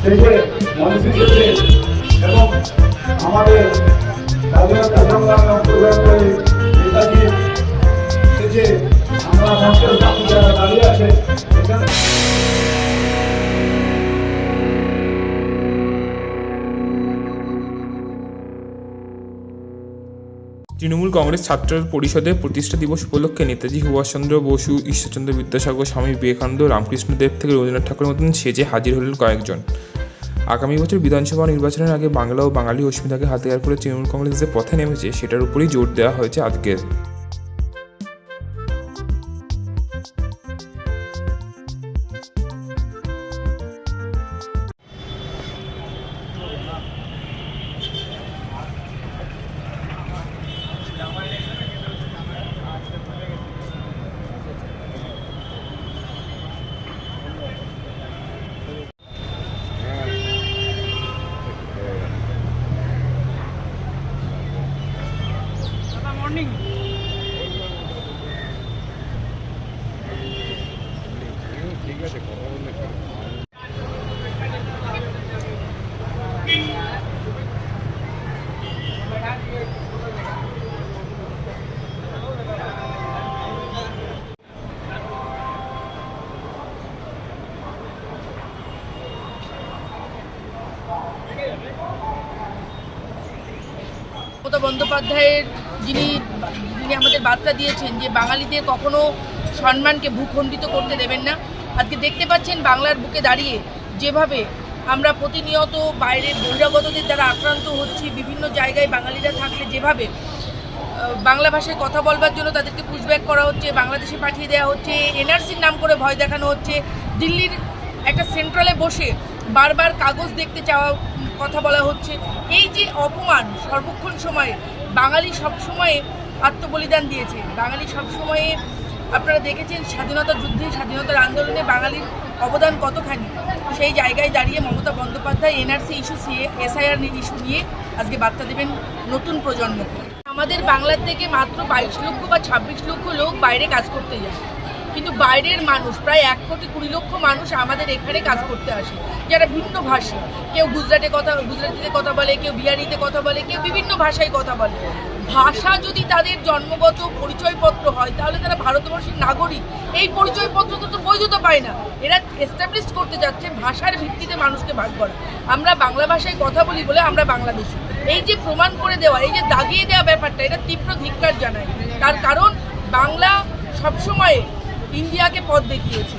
থেকে মনীষী দেব এবং আমাদের স্বাধীনতা সংগ্রামে অংশগ্রহণকারী নেতাজি যে আমরা মঞ্চের সামনে যারা দাঁড়িয়ে আছে এখানে তৃণমূল কংগ্রেস ছাত্র পরিষদের প্রতিষ্ঠা দিবস উপলক্ষে নেতাজি সুভাষচন্দ্র বসু, ঈশ্বরচন্দ্র বিদ্যাসাগর, স্বামী বিবেকানন্দ, রামকৃষ্ণ দেব থেকে রবীন্দ্রনাথ ঠাকুরের মতন সেজে হাজির হলেন কয়েকজন। আগামী বছর বিধানসভা নির্বাচনের আগে বাংলা ও বাঙালি অস্মিতাকে হাতিয়ার করে তৃণমূল কংগ্রেস যে পথে নেমেছে সেটার উপরই জোর দেওয়া হয়েছে আজকে। মমতা বন্দ্যোপাধ্যায়ের যিনি আমাদের বার্তা দিয়েছেন যে বাঙালিদের কখনো সম্মানকে ভূখণ্ডিত করতে দেবেন না। আজকে দেখতে পাচ্ছেন বাংলার বুকে দাঁড়িয়ে যেভাবে আমরা প্রতিনিয়ত বাইরের বহিরাগতদের দ্বারা আক্রান্ত হচ্ছি, বিভিন্ন জায়গায় বাঙালিরা থাকলে যেভাবে বাংলা ভাষায় কথা বলবার জন্য তাদেরকে পুশব্যাক করা হচ্ছে, বাংলাদেশে পাঠিয়ে দেওয়া হচ্ছে, এনআরসির নাম করে ভয় দেখানো হচ্ছে, দিল্লির একটা সেন্ট্রালে বসে বারবার কাগজ দেখতে চাওয়া কথা বলা হচ্ছে। এই যে অপমান সর্বক্ষণ সময়ে বাঙালি সবসময়ে আত্মবলিদান দিয়েছে। বাঙালি সবসময়ে আপনারা দেখেছেন স্বাধীনতা যুদ্ধে, স্বাধীনতার আন্দোলনে বাঙালির অবদান কতখানি। সেই জায়গায় দাঁড়িয়ে Mamata Bandyopadhyay NRC issue, SIR issue নিয়ে আজকে বার্তা দেবেন নতুন প্রজন্মকে। আমাদের বাংলার থেকে মাত্র 22 লক্ষ বা 26 লক্ষ লোক বাইরে কাজ করতে যায়, কিন্তু বাইরের মানুষ প্রায় 1 কোটি 20 লক্ষ মানুষ আমাদের এখানে কাজ করতে আসে, যারা ভিন্ন ভাষী। কেউ গুজরাটিতে কথা বলে, কেউ বিহারিতে কথা বলে, কেউ বিভিন্ন ভাষায় কথা বলে। ভাষা যদি তাদের জন্মগত পরিচয়পত্র হয় তাহলে তারা ভারতবর্ষের নাগরিক। এই পরিচয়পত্র তো বৈধতা পায় না। এরা এস্টাবলিশ করতে যাচ্ছে ভাষার ভিত্তিতে মানুষকে ভাগ করা। আমরা বাংলা ভাষায় কথা বলি বলে আমরা বাংলাদেশি। এই যে প্রমাণ করে দেওয়া, এই যে দাগিয়ে দেওয়া ব্যাপারটা, এটা তীব্র ধিক্কার জানায়। তার কারণ বাংলা সবসময় ইন্ডিয়াকে পথ দেখিয়েছে।